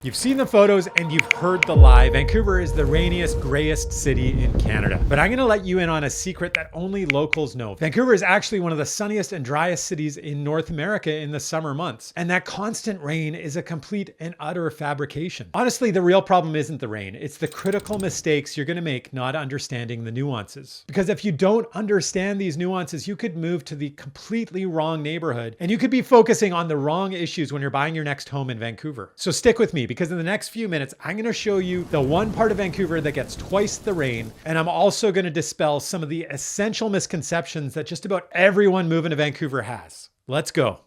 You've seen the photos and you've heard the lie. Vancouver is the rainiest, grayest city in Canada. But I'm gonna let you in on a secret that only locals know. Vancouver is actually one of the sunniest and driest cities in North America in the summer months. And that constant rain is a complete and utter fabrication. Honestly, the real problem isn't the rain. It's the critical mistakes you're gonna make not understanding the nuances. Because if you don't understand these nuances, you could move to the completely wrong neighborhood and you could be focusing on the wrong issues when you're buying your next home in Vancouver. So stick with me, because in the next few minutes, I'm going to show you the one part of Vancouver that gets twice the rain. And I'm also going to dispel some of the essential misconceptions that just about everyone moving to Vancouver has. Let's go.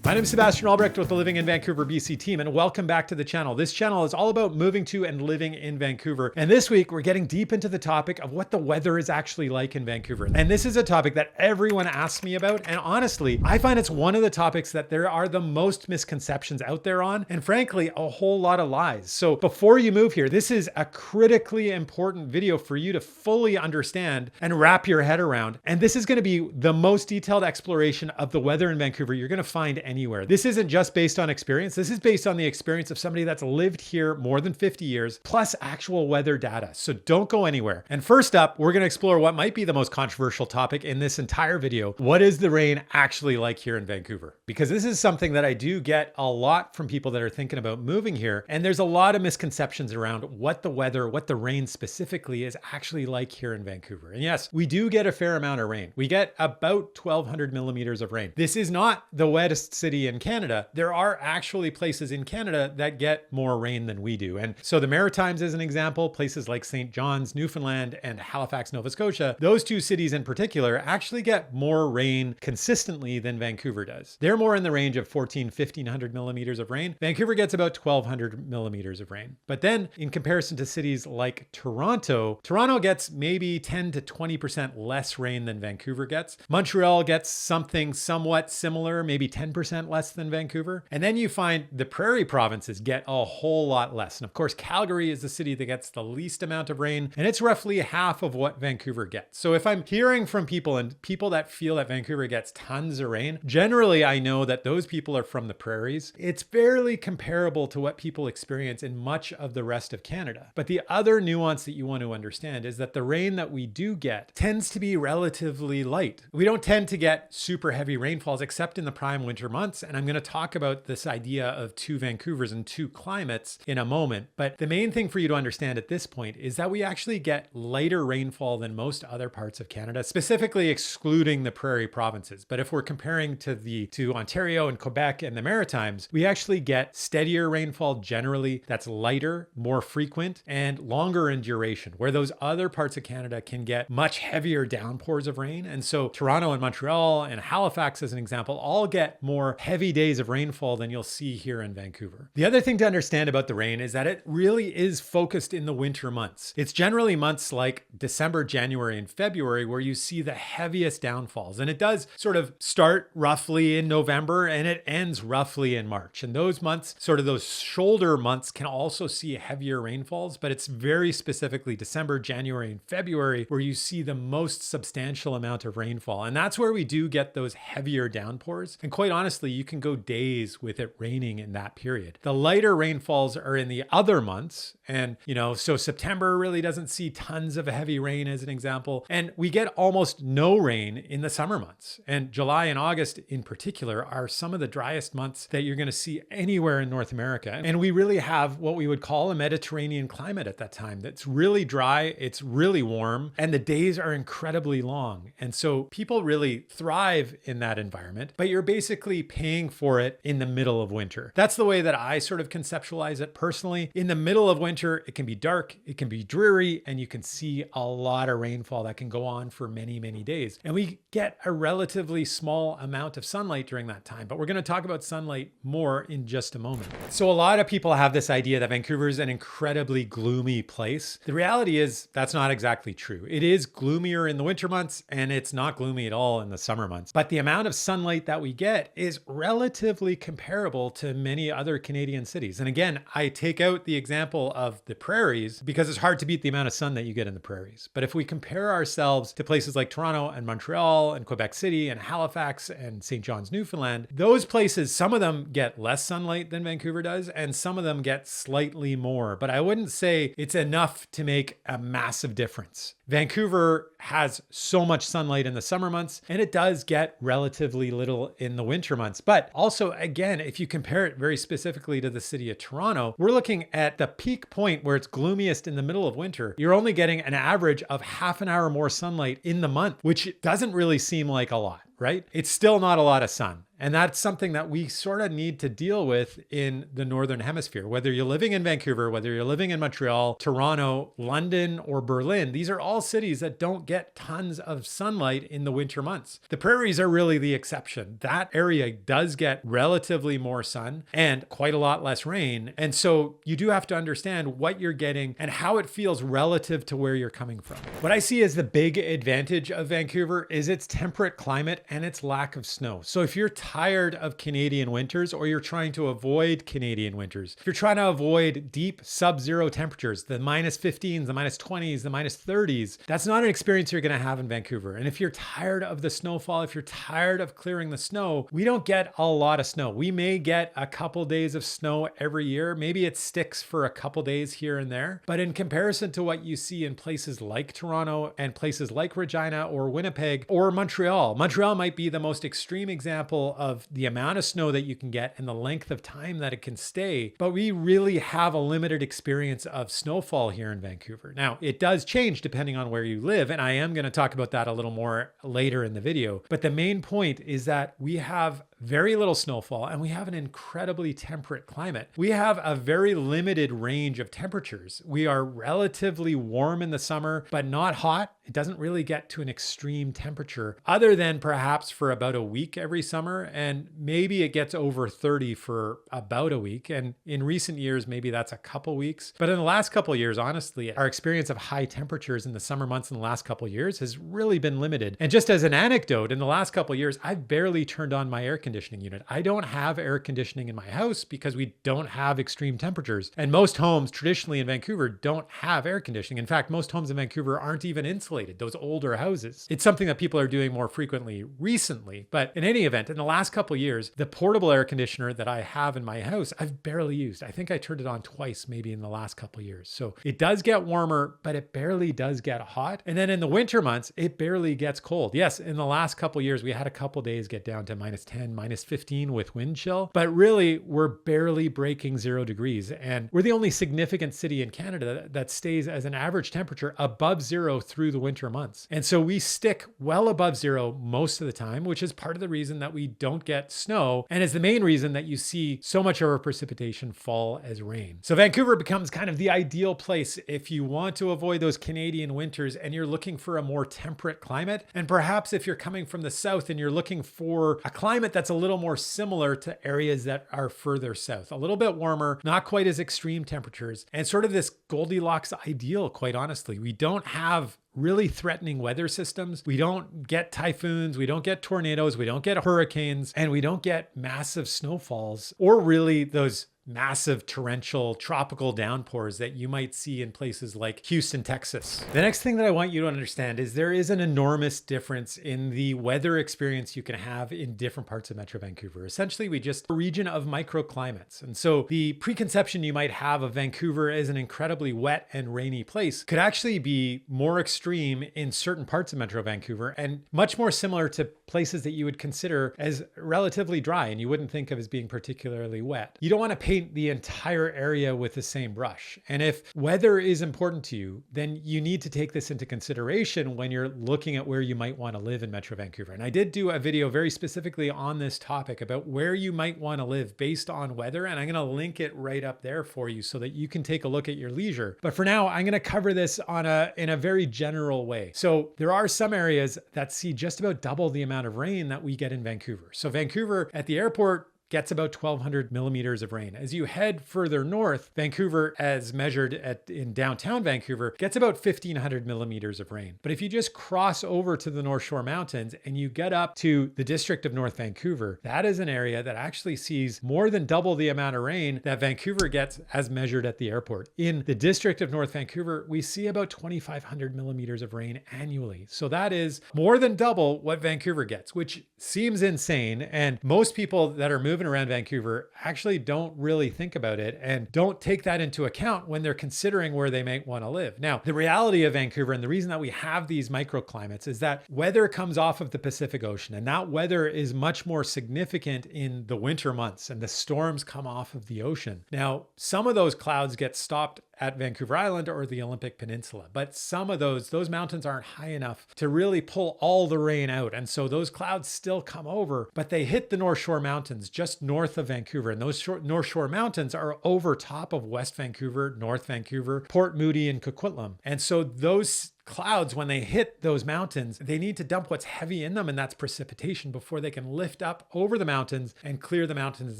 My name is Sebastian Albrecht with the Living in Vancouver BC team, and welcome back to the channel. This channel is all about moving to and living in Vancouver. And this week, we're getting deep into the topic of what the weather is actually like in Vancouver. And this is a topic that everyone asks me about. And honestly, I find it's one of the topics that there are the most misconceptions out there on, and frankly, a whole lot of lies. So before you move here, this is a critically important video for you to fully understand and wrap your head around. And this is going to be the most detailed exploration of the weather in Vancouver you're going to find anywhere. This isn't just based on experience. This is based on the experience of somebody that's lived here more than 50 years, plus actual weather data. So don't go anywhere. And first up, we're going to explore what might be the most controversial topic in this entire video. What is the rain actually like here in Vancouver? Because this is something that I do get a lot from people that are thinking about moving here. And there's a lot of misconceptions around what the weather, what the rain specifically is actually like here in Vancouver. And yes, we do get a fair amount of rain. We get about 1,200 millimeters of rain. This is not the wettest city in Canada. There are actually places in Canada that get more rain than we do. And so the Maritimes is an example, places like St. John's, Newfoundland, and Halifax, Nova Scotia, those two cities in particular actually get more rain consistently than Vancouver does. They're more in the range of 1,500 millimeters of rain. Vancouver gets about 1,200 millimeters of rain. But then in comparison to cities like Toronto gets maybe 10 to 20% less rain than Vancouver gets. Montreal gets something somewhat similar, maybe 10% less than Vancouver. And then you find the prairie provinces get a whole lot less. And of course, Calgary is the city that gets the least amount of rain, and it's roughly half of what Vancouver gets. So if I'm hearing from people and people that feel that Vancouver gets tons of rain, generally I know that those people are from the prairies. It's fairly comparable to what people experience in much of the rest of Canada. But the other nuance that you want to understand is that the rain that we do get tends to be relatively light. We don't tend to get super heavy rainfalls except in the prime winter months. And I'm going to talk about this idea of two Vancouvers and two climates in a moment. But the main thing for you to understand at this point is that we actually get lighter rainfall than most other parts of Canada, specifically excluding the prairie provinces. But if we're comparing to Ontario and Quebec and the Maritimes, we actually get steadier rainfall generally that's lighter, more frequent, and longer in duration, where those other parts of Canada can get much heavier downpours of rain. And so Toronto and Montreal and Halifax, as an example, all get more heavy days of rainfall than you'll see here in Vancouver. The other thing to understand about the rain is that it really is focused in the winter months. It's generally months like December, January, and February where you see the heaviest downfalls. And it does sort of start roughly in November and it ends roughly in March. And those months, sort of those shoulder months, can also see heavier rainfalls, but it's very specifically December, January, and February where you see the most substantial amount of rainfall. And that's where we do get those heavier downpours. And quite honestly, you can go days with it raining in that period. The lighter rainfalls are in the other months. And, so September really doesn't see tons of heavy rain as an example. And we get almost no rain in the summer months. And July and August in particular are some of the driest months that you're going to see anywhere in North America. And we really have what we would call a Mediterranean climate at that time. That's really dry, it's really warm, and the days are incredibly long. And so people really thrive in that environment, but you're basically paying for it in the middle of winter. That's the way that I sort of conceptualize it personally. In the middle of winter, it can be dark, it can be dreary, and you can see a lot of rainfall that can go on for many, many days. And we get a relatively small amount of sunlight during that time, but we're going to talk about sunlight more in just a moment. So a lot of people have this idea that Vancouver is an incredibly gloomy place. The reality is that's not exactly true. It is gloomier in the winter months, and it's not gloomy at all in the summer months. But the amount of sunlight that we get is relatively comparable to many other Canadian cities. And again, I take out the example of the prairies because it's hard to beat the amount of sun that you get in the prairies. But if we compare ourselves to places like Toronto and Montreal and Quebec City and Halifax and St. John's, Newfoundland, those places, some of them get less sunlight than Vancouver does, and some of them get slightly more. But I wouldn't say it's enough to make a massive difference. Vancouver has so much sunlight in the summer months, and it does get relatively little in the winter months. But also, again, if you compare it very specifically to the city of Toronto, we're looking at the peak point where it's gloomiest in the middle of winter. You're only getting an average of half an hour more sunlight in the month, which doesn't really seem like a lot, right? It's still not a lot of sun. And that's something that we sort of need to deal with in the Northern Hemisphere. Whether you're living in Vancouver, whether you're living in Montreal, Toronto, London, or Berlin, these are all cities that don't get tons of sunlight in the winter months. The prairies are really the exception. That area does get relatively more sun and quite a lot less rain. And so you do have to understand what you're getting and how it feels relative to where you're coming from. What I see as the big advantage of Vancouver is its temperate climate and its lack of snow. So if you're tired of Canadian winters, or you're trying to avoid Canadian winters, if you're trying to avoid deep sub-zero temperatures, the -15s, the -20s, the -30s, that's not an experience you're going to have in Vancouver. And if you're tired of the snowfall, if you're tired of clearing the snow, we don't get a lot of snow. We may get a couple days of snow every year. Maybe it sticks for a couple days here and there. But in comparison to what you see in places like Toronto and places like Regina or Winnipeg or Montreal, Montreal might be the most extreme example of the amount of snow that you can get and the length of time that it can stay. But we really have a limited experience of snowfall here in Vancouver. Now, it does change depending on where you live, and I am going to talk about that a little more later in the video. But the main point is that we have very little snowfall and we have an incredibly temperate climate. We have a very limited range of temperatures. We are relatively warm in the summer, but not hot. It doesn't really get to an extreme temperature other than perhaps for about a week every summer. And maybe it gets over 30 for about a week. And in recent years, maybe that's a couple weeks. But in the last couple of years, honestly, our experience of high temperatures in the summer months in the last couple of years has really been limited. And just as an anecdote, in the last couple of years, I've barely turned on my air conditioning unit. I don't have air conditioning in my house because we don't have extreme temperatures. And most homes traditionally in Vancouver don't have air conditioning. In fact, most homes in Vancouver aren't even insulated. Those older houses. It's something that people are doing more frequently recently. But in any event, in the last couple of years, the portable air conditioner that I have in my house, I've barely used. I think I turned it on twice maybe in the last couple of years. So it does get warmer, but it barely does get hot. And then in the winter months, it barely gets cold. Yes, in the last couple of years, we had a couple of days get down to -10, -15 with wind chill, but really we're barely breaking 0 degrees. And we're the only significant city in Canada that stays as an average temperature above 0 through the winter months. And so we stick well above 0 most of the time, which is part of the reason that we don't get snow and is the main reason that you see so much of our precipitation fall as rain. So Vancouver becomes kind of the ideal place if you want to avoid those Canadian winters and you're looking for a more temperate climate. And perhaps if you're coming from the south and you're looking for a climate that's a little more similar to areas that are further south, a little bit warmer, not quite as extreme temperatures, and sort of this Goldilocks ideal, quite honestly. We don't have really threatening weather systems. We don't get typhoons, we don't get tornadoes, we don't get hurricanes, and we don't get massive snowfalls or really those massive torrential tropical downpours that you might see in places like Houston, Texas. The next thing that I want you to understand is there is an enormous difference in the weather experience you can have in different parts of Metro Vancouver. Essentially, we just a region of microclimates. And so the preconception you might have of Vancouver as an incredibly wet and rainy place could actually be more extreme in certain parts of Metro Vancouver and much more similar to places that you would consider as relatively dry and you wouldn't think of as being particularly wet. You don't want to paint the entire area with the same brush. And if weather is important to you, then you need to take this into consideration when you're looking at where you might want to live in Metro Vancouver. And I did do a video very specifically on this topic about where you might want to live based on weather. And I'm going to link it right up there for you so that you can take a look at your leisure. But for now, I'm going to cover this in a very general way. So there are some areas that see just about double the amount of rain that we get in Vancouver. So Vancouver at the airport gets about 1,200 millimeters of rain. As you head further north, Vancouver, as measured in downtown Vancouver, gets about 1,500 millimeters of rain. But if you just cross over to the North Shore Mountains and you get up to the district of North Vancouver, that is an area that actually sees more than double the amount of rain that Vancouver gets as measured at the airport. In the district of North Vancouver, we see about 2,500 millimeters of rain annually. So that is more than double what Vancouver gets, which seems insane. And most people that are moving around Vancouver actually don't really think about it and don't take that into account when they're considering where they might want to live. Now, the reality of Vancouver and the reason that we have these microclimates is that weather comes off of the Pacific Ocean, and that weather is much more significant in the winter months, and the storms come off of the ocean. Now, some of those clouds get stopped at Vancouver Island or the Olympic Peninsula, but some of those mountains aren't high enough to really pull all the rain out. And so those clouds still come over, but they hit the North Shore Mountains just north of Vancouver. And those North Shore Mountains are over top of West Vancouver, North Vancouver, Port Moody, and Coquitlam. And so those clouds, when they hit those mountains, they need to dump what's heavy in them, and that's precipitation, before they can lift up over the mountains and clear the mountains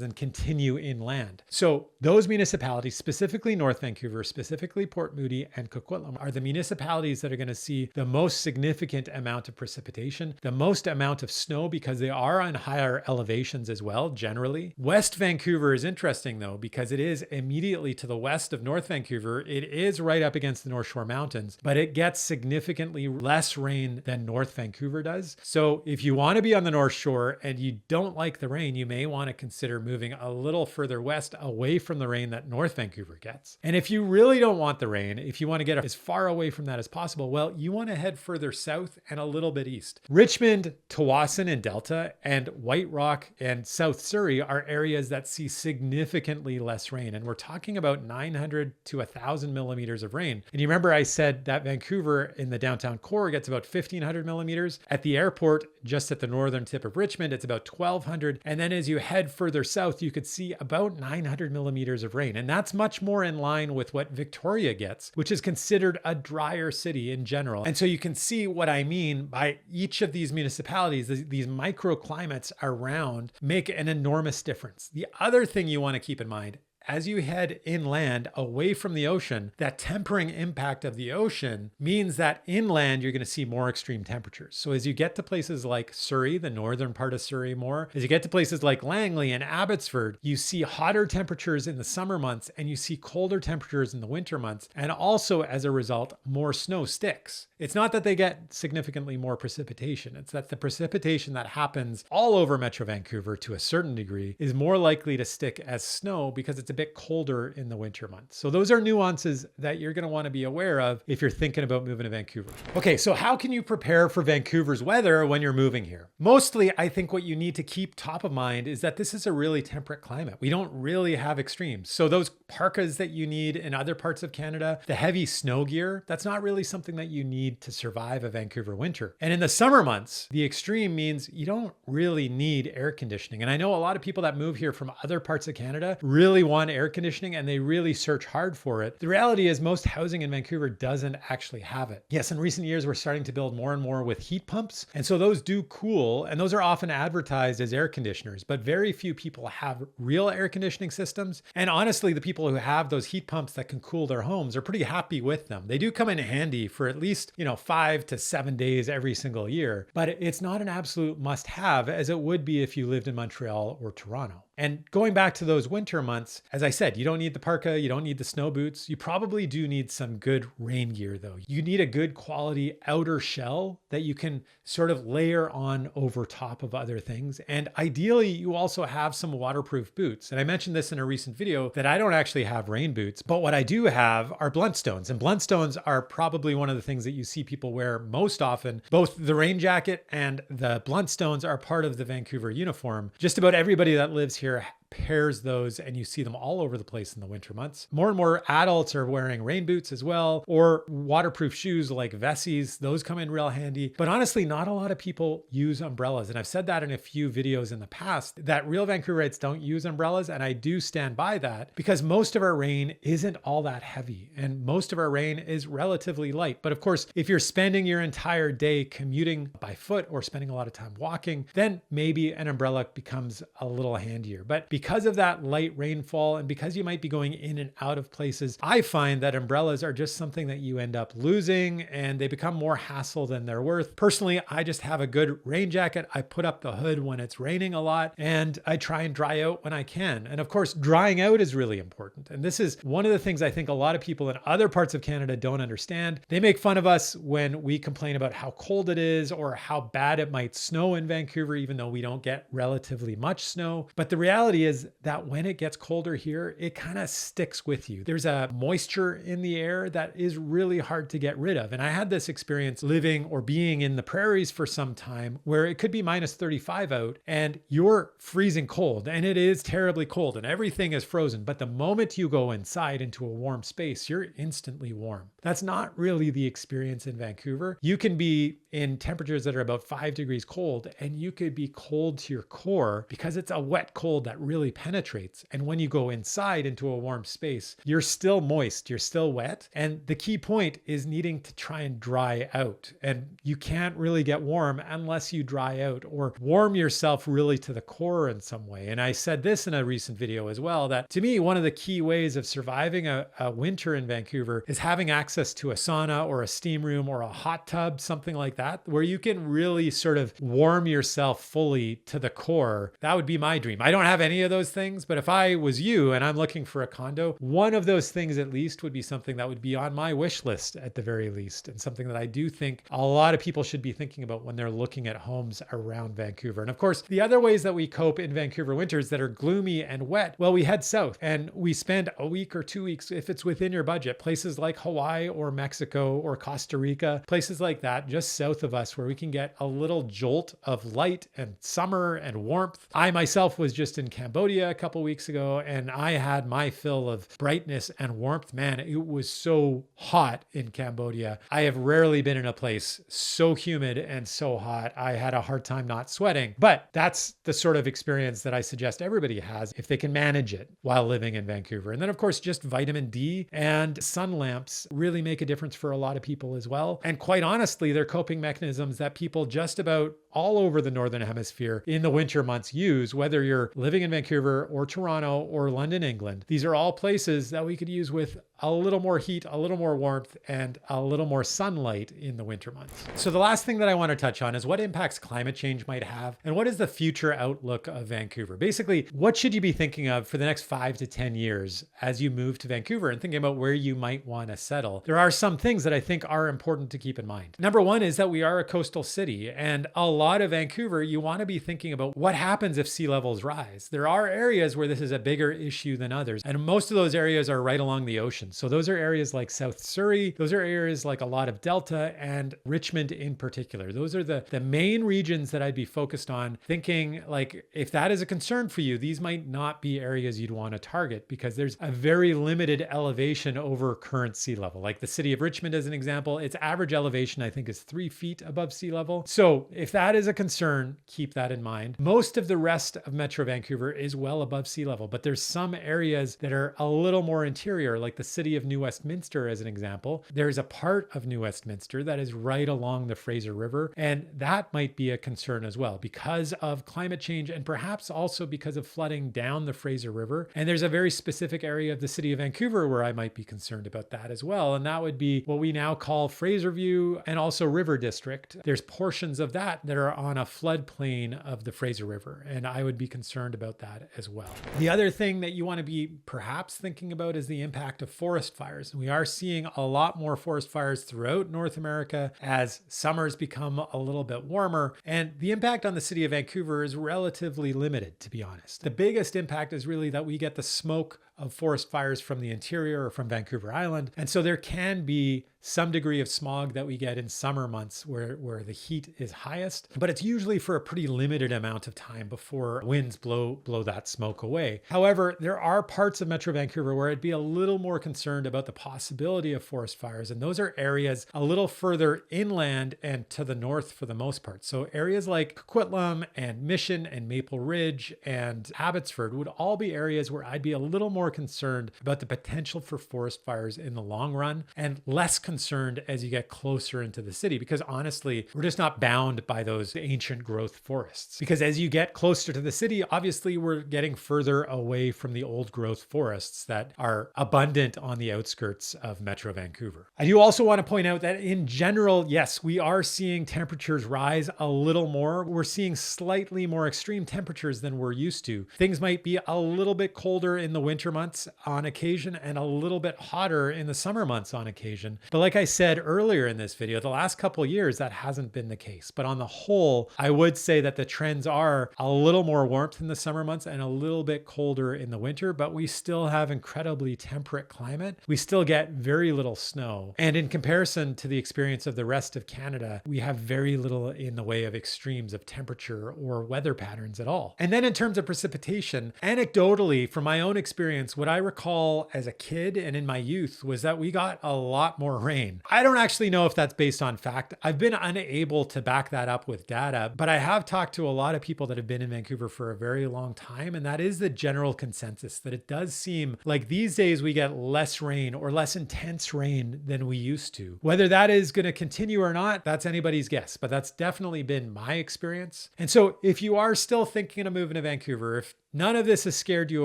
and continue inland. So those municipalities, specifically North Vancouver, specifically Port Moody and Coquitlam, are the municipalities that are going to see the most significant amount of precipitation, the most amount of snow, because they are on higher elevations as well, generally. West Vancouver is interesting though, because it is immediately to the west of North Vancouver. It is right up against the North Shore Mountains, but it gets significantly less rain than North Vancouver does. So if you want to be on the North Shore and you don't like the rain, you may want to consider moving a little further west away from the rain that North Vancouver gets. And if you really don't want the rain, if you want to get as far away from that as possible, well, you want to head further south and a little bit east. Richmond, Tawasin and Delta, and White Rock and South Surrey are areas that see significantly less rain. And we're talking about 900 to 1,000 millimeters of rain. And you remember I said that Vancouver in the downtown core gets about 1,500 millimeters. At the airport, just at the northern tip of Richmond, it's about 1,200. And then as you head further south, you could see about 900 millimeters of rain. And that's much more in line with what Victoria gets, which is considered a drier city in general. And so you can see what I mean by each of these municipalities, these microclimates around make an enormous difference. The other thing you want to keep in mind, as you head inland away from the ocean, that tempering impact of the ocean means that inland you're going to see more extreme temperatures. So as you get to places like Surrey, the northern part of Surrey more, as you get to places like Langley and Abbotsford, you see hotter temperatures in the summer months and you see colder temperatures in the winter months. And also as a result, more snow sticks. It's not that they get significantly more precipitation. It's that the precipitation that happens all over Metro Vancouver to a certain degree is more likely to stick as snow because it's a bit colder in the winter months. So those are nuances that you're going to want to be aware of if you're thinking about moving to Vancouver. Okay, so how can you prepare for Vancouver's weather when you're moving here? Mostly, I think what you need to keep top of mind is that this is a really temperate climate. We don't really have extremes. So those parkas that you need in other parts of Canada, the heavy snow gear, that's not really something that you need to survive a Vancouver winter. And in the summer months, the extreme means you don't really need air conditioning. And I know a lot of people that move here from other parts of Canada really want air conditioning and they really search hard for it. The reality is most housing in Vancouver doesn't actually have it. Yes, in recent years, we're starting to build more and more with heat pumps. And so those do cool, and those are often advertised as air conditioners, but very few people have real air conditioning systems. And honestly, the people who have those heat pumps that can cool their homes are pretty happy with them. They do come in handy for at least, 5 to 7 days every single year, but it's not an absolute must have as it would be if you lived in Montreal or Toronto. And going back to those winter months, as I said, you don't need the parka, you don't need the snow boots. You probably do need some good rain gear though. You need a good quality outer shell that you can sort of layer on over top of other things. And ideally, you also have some waterproof boots. And I mentioned this in a recent video that I don't actually have rain boots, but what I do have are bluntstones. And bluntstones are probably one of the things that you see people wear most often. Both the rain jacket and the bluntstones are part of the Vancouver uniform. Just about everybody that lives here pairs those, and you see them all over the place in the winter months. More and more adults are wearing rain boots as well, or waterproof shoes like Vessies. Those come in real handy. But honestly, not a lot of people use umbrellas. And I've said that in a few videos in the past, that real Vancouverites don't use umbrellas. And I do stand by that because most of our rain isn't all that heavy and most of our rain is relatively light. But of course, if you're spending your entire day commuting by foot or spending a lot of time walking, then maybe an umbrella becomes a little handier. But because of that light rainfall and because you might be going in and out of places, I find that umbrellas are just something that you end up losing and they become more hassle than they're worth. Personally, I just have a good rain jacket. I put up the hood when it's raining a lot and I try and dry out when I can. And of course, drying out is really important. And this is one of the things I think a lot of people in other parts of Canada don't understand. They make fun of us when we complain about how cold it is or how bad it might snow in Vancouver, even though we don't get relatively much snow. But the reality is that when it gets colder here, it kind of sticks with you. There's a moisture in the air that is really hard to get rid of. And I had this experience living or being in the prairies for some time where it could be minus 35 out and you're freezing cold and it is terribly cold and everything is frozen. But the moment you go inside into a warm space, you're instantly warm. That's not really the experience in Vancouver. You can be in temperatures that are about 5 degrees cold and you could be cold to your core because it's a wet cold that really penetrates. And when you go inside into a warm space, you're still moist, you're still wet. And the key point is needing to try and dry out. And you can't really get warm unless you dry out or warm yourself really to the core in some way. And I said this in a recent video as well, that to me, one of the key ways of surviving a winter in Vancouver is having access to a sauna or a steam room or a hot tub, something like that, where you can really sort of warm yourself fully to the core. That would be my dream. I don't have any of those things, but if I was you and I'm looking for a condo, one of those things at least would be something that would be on my wish list at the very least, and something that I do think a lot of people should be thinking about when they're looking at homes around Vancouver. And of course, the other ways that we cope in Vancouver winters that are gloomy and wet, well, we head south and we spend a week or 2 weeks, if it's within your budget, places like Hawaii or Mexico or Costa Rica, places like that, just south of us, where we can get a little jolt of light and summer and warmth. I myself was just in Cambodia a couple weeks ago and I had my fill of brightness and warmth. Man, it was so hot in Cambodia. I have rarely been in a place so humid and so hot. I had a hard time not sweating, but that's the sort of experience that I suggest everybody has if they can manage it while living in Vancouver. And then of course, just vitamin D and sun lamps really make a difference for a lot of people as well. And quite honestly, they're coping mechanisms that people just about all over the Northern Hemisphere in the winter months use, whether you're living in Vancouver or Toronto or London, England. These are all places that we could use with a little more heat, a little more warmth, and a little more sunlight in the winter months. So the last thing that I want to touch on is what impacts climate change might have and what is the future outlook of Vancouver. Basically, what should you be thinking of for the next 5 to 10 years as you move to Vancouver and thinking about where you might want to settle? There are some things that I think are important to keep in mind. Number one is that we are a coastal city, and a lot of Vancouver, you want to be thinking about what happens if sea levels rise. There are areas where this is a bigger issue than others, and most of those areas are right along the ocean. So those are areas like South Surrey, those are areas like a lot of Delta and Richmond in particular. Those are the main regions that I'd be focused on, thinking like if that is a concern for you, these might not be areas you'd want to target because there's a very limited elevation over current sea level. Like the city of Richmond as an example, its average elevation I think is 3 feet above sea level. So if that is a concern, keep that in mind. Most of the rest of Metro Vancouver is well above sea level, but there's some areas that are a little more interior, like the city of New Westminster as an example. There's a part of New Westminster that is right along the Fraser River, and that might be a concern as well because of climate change and perhaps also because of flooding down the Fraser River. And there's a very specific area of the city of Vancouver where I might be concerned about that as well, and that would be what we now call Fraserview and also River District. There's portions of that that are on a floodplain of the Fraser River, and I would be concerned about that as well. The other thing that you want to be perhaps thinking about is the impact of forest fires. We are seeing a lot more forest fires throughout North America as summers become a little bit warmer, and the impact on the city of Vancouver is relatively limited, to be honest. The biggest impact is really that we get the smoke of forest fires from the interior or from Vancouver Island. And so there can be some degree of smog that we get in summer months where the heat is highest, but it's usually for a pretty limited amount of time before winds blow that smoke away. However, there are parts of Metro Vancouver where I'd be a little more concerned about the possibility of forest fires, and those are areas a little further inland and to the north for the most part. So areas like Coquitlam and Mission and Maple Ridge and Abbotsford would all be areas where I'd be a little more concerned about the potential for forest fires in the long run, and less concerned as you get closer into the city, because honestly, we're just not bound by those ancient growth forests. Because as you get closer to the city, obviously we're getting further away from the old growth forests that are abundant on the outskirts of Metro Vancouver. I do also want to point out that in general, yes, we are seeing temperatures rise a little more. We're seeing slightly more extreme temperatures than we're used to. Things might be a little bit colder in the winter months on occasion and a little bit hotter in the summer months on occasion. But like I said earlier in this video, the last couple of years, that hasn't been the case. But on the whole, I would say that the trends are a little more warmth in the summer months and a little bit colder in the winter, but we still have incredibly temperate climate. We still get very little snow. And in comparison to the experience of the rest of Canada, we have very little in the way of extremes of temperature or weather patterns at all. And then in terms of precipitation, anecdotally, from my own experience, what I recall as a kid and in my youth was that we got a lot more rain. I don't actually know if that's based on fact. I've been unable to back that up with data, but I have talked to a lot of people that have been in Vancouver for a very long time, and that is the general consensus, that it does seem like these days we get less rain or less intense rain than we used to. Whether that is going to continue or not, that's anybody's guess, but that's definitely been my experience. And so if you are still thinking of moving to Vancouver, if none of this has scared you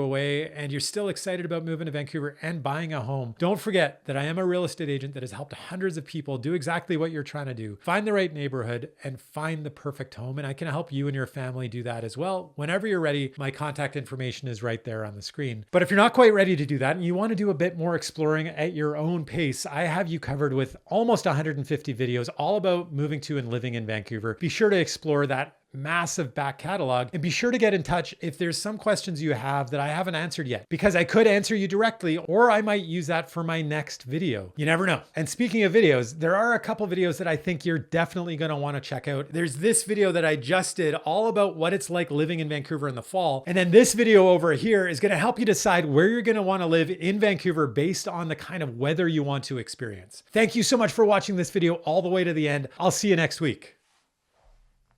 away and you're still excited about moving to Vancouver and buying a home, don't forget that I am a real estate agent that has helped hundreds of people do exactly what you're trying to do. Find the right neighborhood and find the perfect home. And I can help you and your family do that as well. Whenever you're ready, my contact information is right there on the screen. But if you're not quite ready to do that and you want to do a bit more exploring at your own pace, I have you covered with almost 150 videos all about moving to and living in Vancouver. Be sure to explore that massive back catalog and be sure to get in touch if there's some questions you have that I haven't answered yet, because I could answer you directly or I might use that for my next video. You never know. And speaking of videos, there are a couple videos that I think you're definitely going to want to check out. There's this video that I just did all about what it's like living in Vancouver in the fall. And then this video over here is going to help you decide where you're going to want to live in Vancouver based on the kind of weather you want to experience. Thank you so much for watching this video all the way to the end. I'll see you next week.